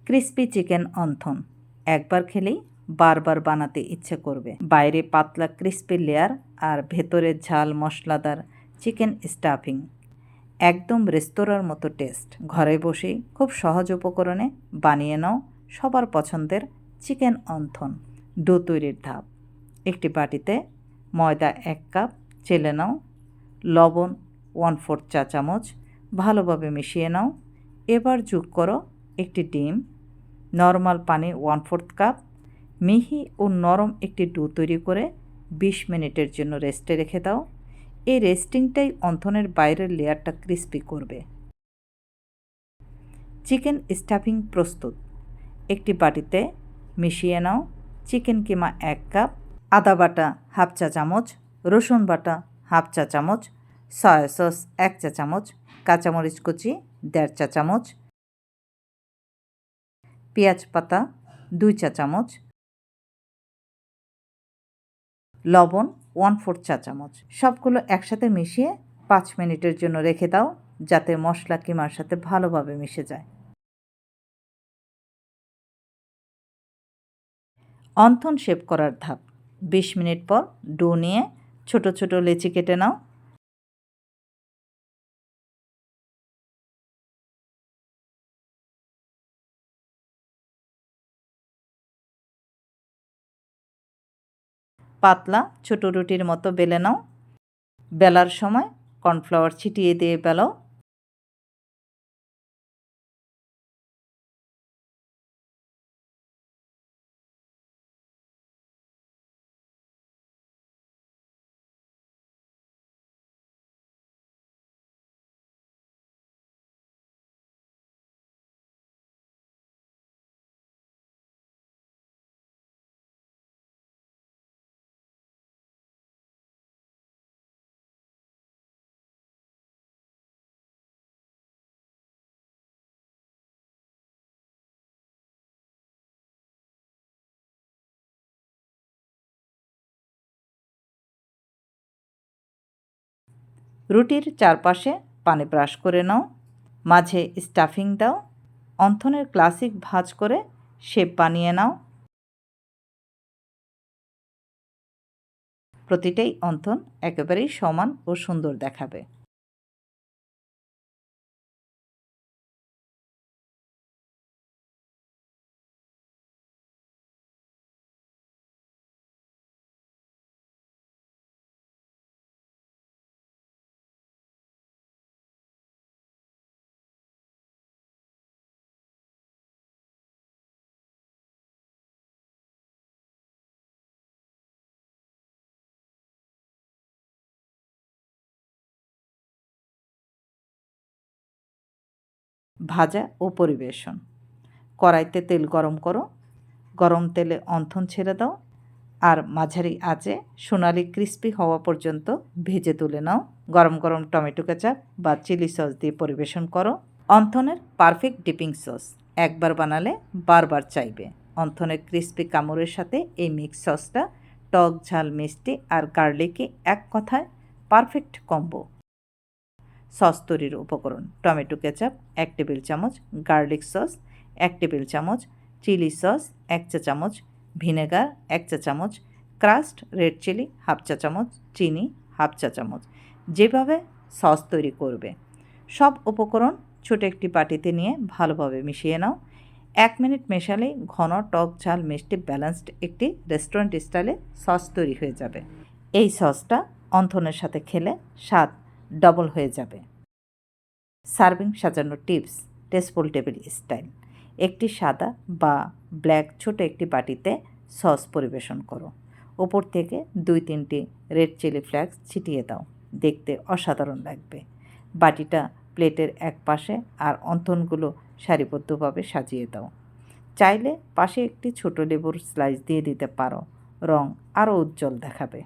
Crispy chicken wonton একবার খেলেই বারবার বানাতে ইচ্ছে করবে। বাইরে পাতলা ক্রিস্পি লেয়ার আর ভেতরে ঝাল মশলাদার চিকেন স্টাফিং, একদম রেস্তোরাঁর মতো টেস্ট। ঘরে বসেই খুব সহজ উপকরণে বানিয়ে নাও সবার পছন্দের চিকেন অন্থন। ডো তৈরির ধাপ: একটি বাটিতে ময়দা 1 কাপ চেলে নাও, লবণ 1/4 চা চামচ, ভালোভাবে মিশিয়ে নাও। এবার যোগ করো একটি ডিম, নর্মাল পানি 1/4 কাপ। মিহি ও নরম একটি ডো তৈরি করে 20 মিনিটের জন্য রেস্টে রেখে দাও। এই রেস্টিংটাই অন্থনের বাইরের লেয়ারটা ক্রিস্পি করবে। চিকেন স্টাফিং প্রস্তুত। একটি বাটিতে মিশিয়ে নাও চিকেন কিমা 1 কাপ, আদা বাটা 1/2 চা চামচ, রসুন বাটা 1/2 চা চামচ, সয়া সস 1 চা চামচ, কাঁচামরিচ কুচি 1.5 চা চামচ, পেঁয়াজ পাতা 2 চা চামচ, লবণ 1/4 চা চামচ। সবগুলো একসাথে মিশিয়ে 5 মিনিটের জন্য রেখে দাও, যাতে মশলা কিমার সাথে ভালোভাবে মিশে যায়। অন্থন শেপ করার ধাপ: 20 মিনিট পর ডো নিয়ে ছোট ছোট লেচি কেটে নাও। পাতলা ছোট রুটির মতো বেলে নাও। বেলার সময় কর্নফ্লাওয়ার ছিটিয়ে দিয়ে বেলাও। রুটির চারপাশে পানি ব্রাশ করে নাও, মাঝে স্টাফিং দাও। অন্থনের ক্লাসিক ভাঁজ করে শেপ বানিয়ে নাও। প্রতিটাই অন্থন একেবারেই সমান ও সুন্দর দেখাবে। ভাজা ও পরিবেশন: কড়াইতে তেল গরম করো, গরম তেলে অন্থন ছেড়ে দাও আর মাঝারি আঁচে সোনালি ক্রিস্পি হওয়া পর্যন্ত ভেজে তুলে নাও। গরম গরম টমেটো কেচাপ বা চিলি সস দিয়ে পরিবেশন করো। অন্থনের পারফেক্ট ডিপিং সস, একবার বানালে বারবার চাইবে। অন্থনের ক্রিস্পি কামড়ের সাথে এই মিক্স সসটা টক ঝাল মিষ্টি আর গার্লিকে এক কথায় পারফেক্ট কম্বো। সস তৈরির উপকরণ: টমেটো কেচাপ 1 টেবিল চামচ, গার্লিক সস 1 টেবিল চামচ, চিলি সস 1 চা চামচ, ভিনেগার 1 চা চামচ, ক্রাস্ট রেড চিলি 1/2 চা চামচ, চিনি 1/2 চা চামচ। যেভাবে সস তৈরি করবে, সব উপকরণ ছোট একটি বাটিতে নিয়ে ভালোভাবে মিশিয়ে নাও। 1 মিনিট মেশালেই ঘন টক ঝাল মিষ্টি ব্যালেন্সড একটি রেস্টুরেন্ট স্টাইলে সস তৈরি হয়ে যাবে। এই সসটা অন্থনের সাথে খেলে স্বাদ ডবল হয়ে যাবে। সার্ভিং সাজানোর টিপস: টেস্টফুল টেবিল স্টাইল: একটি সাদা বা ব্ল্যাক ছোট একটি বাটিতে সস পরিবেশন করো। ওপর থেকে 2-3টি রেড চিলি ফ্লেক্স ছিটিয়ে দাও, দেখতে অসাধারণ লাগবে। বাটিটা প্লেটের এক পাশে আর অন্থনগুলো সারিবদ্ধভাবে সাজিয়ে দাও। চাইলে পাশে একটি ছোট লেবুর স্লাইস দিয়ে দিতে পারো, রং আরও উজ্জ্বল দেখাবে।